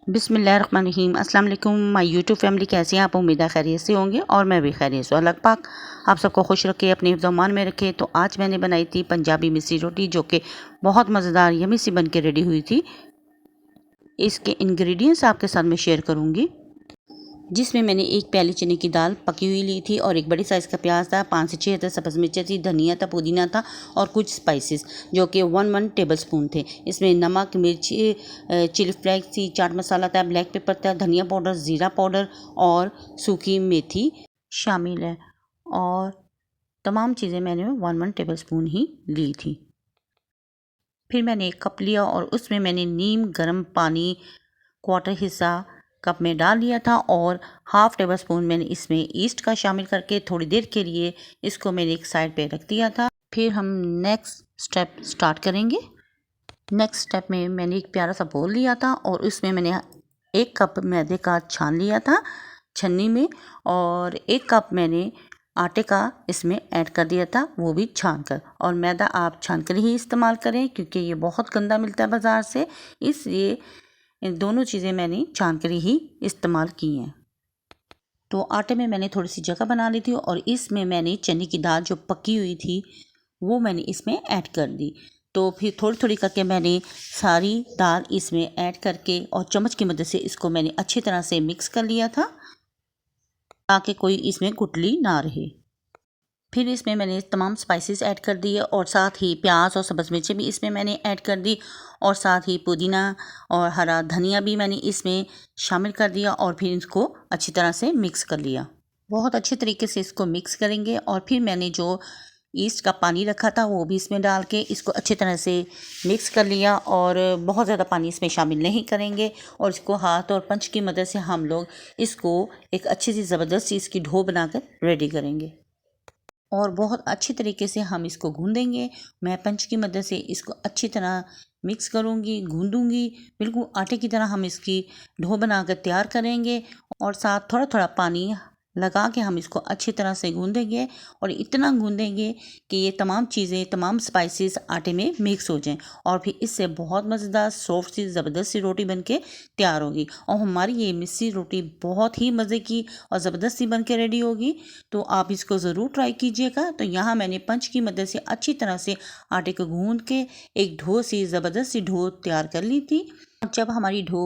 बिस्मिल्लाहिर्रहमानिर्रहीम। अस्सलाम वालेकुम माय यूट्यूब फैमिली, कैसे हैं आप? उम्मीद है खैरियत से होंगे और मैं भी खैरियत से। अल्लाह पाक आप सबको खुश रखे, अपने हिफ्ज़-ओ-अमान में रखे। तो आज मैंने बनाई थी पंजाबी मिस्सी रोटी, जो कि बहुत मज़ेदार यमी सी बन के रेडी हुई थी। इसके इंग्रेडिएंट्स आपके साथ मैं शेयर करूँगी, जिसमें मैंने एक प्याली चने की दाल पकी हुई ली थी और एक बड़ी साइज़ का प्याज था, 5 से 6 अदद सब्ज़ मिर्चें थी, धनिया था, पुदीना था और कुछ स्पाइसेस जो कि 1 टेबल स्पून थे। इसमें नमक, मिर्ची, चिली फ्लेक्स थी, चाट मसाला था, ब्लैक पेपर था, धनिया पाउडर, ज़ीरा पाउडर और सूखी मेथी शामिल है। और तमाम चीज़ें मैंने 1 टेबल स्पून ही ली थी। फिर मैंने एक कप लिया और उसमें मैंने नीम गर्म पानी क्वार्टर हिस्सा कप में डाल लिया था और हाफ़ टेबल स्पून मैंने इसमें ईस्ट का शामिल करके थोड़ी देर के लिए इसको मैंने एक साइड पे रख दिया था। फिर हम नेक्स्ट स्टेप स्टार्ट करेंगे। नेक्स्ट स्टेप में मैंने एक प्यारा सा बोल लिया था और उसमें मैंने 1 कप मैदे का छान लिया था छन्नी में, और 1 कप मैंने आटे का इसमें ऐड कर दिया था, वो भी छान कर। और मैदा आप छान कर ही इस्तेमाल करें क्योंकि ये बहुत गंदा मिलता है बाज़ार से, इसलिए इन दोनों चीज़ें मैंने छान कर ही इस्तेमाल की हैं। तो आटे में मैंने थोड़ी सी जगह बना ली थी और इसमें मैंने चने की दाल जो पकी हुई थी वो मैंने इसमें ऐड कर दी। तो फिर थोड़ी थोड़ी करके मैंने सारी दाल इसमें ऐड करके और चम्मच की मदद से इसको मैंने अच्छी तरह से मिक्स कर लिया था ताकि कोई इसमें गुठली ना रहे। फिर इसमें मैंने तमाम स्पाइसेस ऐड कर दिए और साथ ही प्याज और सब्ज़ मिर्चें भी इसमें मैंने ऐड कर दी और साथ ही पुदीना और हरा धनिया भी मैंने इसमें शामिल कर दिया और फिर इसको अच्छी तरह से मिक्स कर लिया। बहुत अच्छे तरीके से इसको मिक्स करेंगे और फिर मैंने जो ईस्ट का पानी रखा था वो भी इसमें डाल के इसको अच्छी तरह से मिक्स कर लिया और बहुत ज़्यादा पानी इसमें शामिल नहीं करेंगे और इसको हाथ और पंच की मदद से हम लोग इसको एक अच्छी सी ज़बरदस्त सी इसकी डो बनाकर रेडी करेंगे और बहुत अच्छी तरीके से हम इसको गूँधेंगे। मैं पंच की मदद से इसको अच्छी तरह मिक्स करूँगी, गूँधूँगी, बिल्कुल आटे की तरह हम इसकी डो बनाकर तैयार करेंगे और साथ थोड़ा थोड़ा पानी लगा के हम इसको अच्छी तरह से गूँधेंगे और इतना गूँधेंगे कि ये तमाम चीज़ें, तमाम स्पाइसेस आटे में मिक्स हो जाएं और फिर इससे बहुत मज़ेदार सॉफ्ट सी ज़बरदस्त सी रोटी बन के तैयार होगी। और हमारी ये मिस्सी रोटी बहुत ही मज़े की और ज़बरदस्त सी बन के रेडी होगी। तो आप इसको ज़रूर ट्राई कीजिएगा। तो यहाँ मैंने पंच की मदद से अच्छी तरह से आटे को गूँध के एक डो सी ज़बरदस्त सी डो तैयार कर ली थी। जब हमारी डो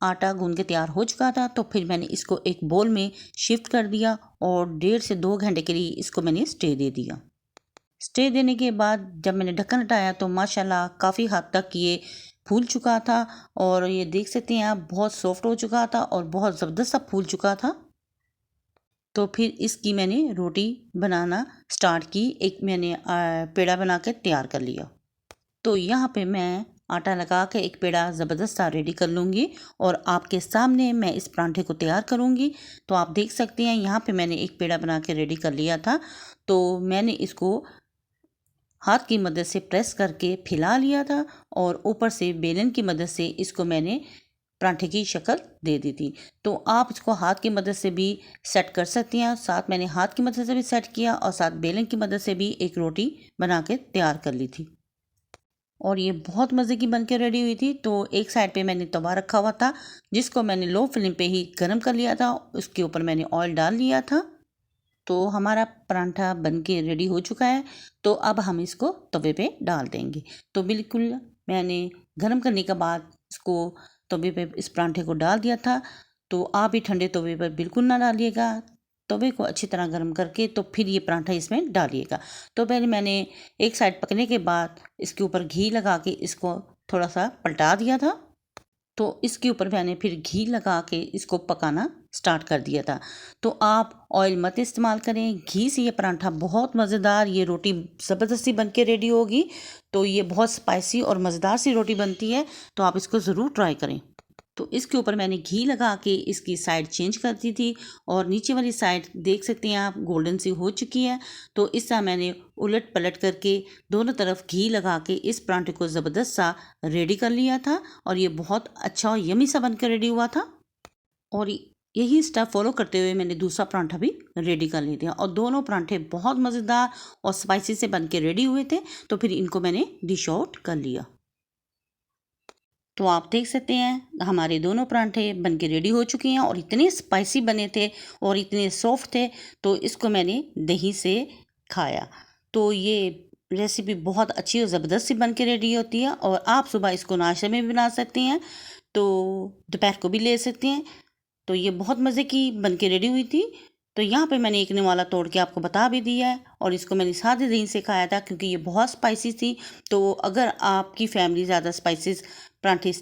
आटा गूँध के तैयार हो चुका था तो फिर मैंने इसको एक बोल में शिफ्ट कर दिया और 1.5 से 2 घंटे के लिए इसको मैंने स्टे दे दिया। स्टे देने के बाद जब मैंने ढक्कन हटाया तो माशाल्लाह काफ़ी हद तक ये फूल चुका था और ये देख सकते हैं आप, बहुत सॉफ्ट हो चुका था और बहुत ज़बरदस्त सा फूल चुका था। तो फिर इसकी मैंने रोटी बनाना स्टार्ट की। एक मैंने पेड़ा बना के तैयार कर लिया। तो यहाँ पे मैं आटा लगा के एक पेड़ा ज़बरदस्त सा रेडी कर लूँगी और आपके सामने मैं इस परांठे को तैयार करूँगी। तो आप देख सकते हैं यहाँ पे मैंने एक पेड़ा बना के रेडी कर लिया था। तो मैंने इसको हाथ की मदद से प्रेस करके फैला लिया था और ऊपर से बेलन की मदद से इसको मैंने परांठे की शक्ल दे दी थी। तो आप इसको हाथ की मदद से भी सेट कर सकती हैं। साथ मैंने हाथ की मदद से भी सेट किया और साथ बेलन की मदद से भी एक रोटी बना के तैयार कर ली थी और ये बहुत मज़े की बन के रेडी हुई थी। तो एक साइड पे मैंने तवा रखा हुआ था जिसको मैंने लो फ्लेम पे ही गर्म कर लिया था। उसके ऊपर मैंने ऑयल डाल लिया था। तो हमारा परांठा बन के रेडी हो चुका है। तो अब हम इसको तवे पे डाल देंगे। तो बिल्कुल मैंने गर्म करने के बाद इसको तवे पे इस परांठे को डाल दिया था। तो आप भी ठंडे तवे पर बिल्कुल ना डालिएगा, तवे को अच्छी तरह गर्म करके तो फिर ये परांठा इसमें डालिएगा। तो पहले मैंने एक साइड पकने के बाद इसके ऊपर घी लगा के इसको थोड़ा सा पलटा दिया था। तो इसके ऊपर मैंने फिर घी लगा के इसको पकाना स्टार्ट कर दिया था। तो आप ऑयल मत इस्तेमाल करें, घी से ये परांठा बहुत मज़ेदार, ये रोटी ज़बरदस्ती बन के रेडी होगी। तो ये बहुत स्पाइसी और मज़ेदार सी रोटी बनती है। तो आप इसको ज़रूर ट्राई करें। तो इसके ऊपर मैंने घी लगा के इसकी साइड चेंज कर दी थी और नीचे वाली साइड देख सकते हैं आप, गोल्डन सी हो चुकी है। तो इस तरह मैंने उलट पलट करके दोनों तरफ घी लगा के इस परांठे को ज़बरदस्त सा रेडी कर लिया था और ये बहुत अच्छा और यमी सा बनकर रेडी हुआ था। और यही स्टेप फॉलो करते हुए मैंने दूसरा परांठा भी रेडी कर लिया था और दोनों परांठे बहुत मज़ेदार और स्पाइसी से बन के रेडी हुए थे। तो फिर इनको मैंने डिश आउट कर लिया। तो आप देख सकते हैं हमारे दोनों परांठे बनके रेडी हो चुके हैं और इतने स्पाइसी बने थे और इतने सॉफ्ट थे। तो इसको मैंने दही से खाया। तो ये रेसिपी बहुत अच्छी और ज़बरदस्त सी बन के रेडी होती है और आप सुबह इसको नाश्ते में भी बना सकती हैं, तो दोपहर को भी ले सकते हैं। तो ये बहुत मज़े की बन के रेडी हुई थी। तो यहाँ पे मैंने एक निवाला तोड़ के आपको बता भी दिया है और इसको मैंने सादे दही से खाया था क्योंकि ये बहुत स्पाइसी थी। तो अगर आपकी फैमिली ज़्यादा स्पाइसेस पराठे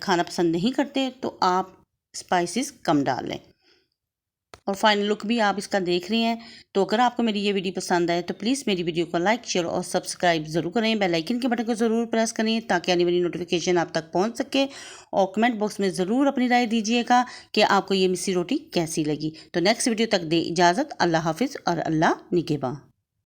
खाना पसंद नहीं करते तो आप स्पाइसेस कम डाल लें। और फाइनल लुक भी आप इसका देख रहे हैं। तो अगर आपको मेरी ये वीडियो पसंद आए तो प्लीज़ मेरी वीडियो को लाइक शेयर और सब्सक्राइब ज़रूर करें। बेल आइकन के बटन को ज़रूर प्रेस करें ताकि आने वाली नोटिफिकेशन आप तक पहुंच सके। और कमेंट बॉक्स में ज़रूर अपनी राय दीजिएगा कि आपको ये मिस्सी रोटी कैसी लगी। तो नेक्स्ट वीडियो तक दे इजाज़त। अल्लाह हाफिज़ और अल्लाह निगहबान।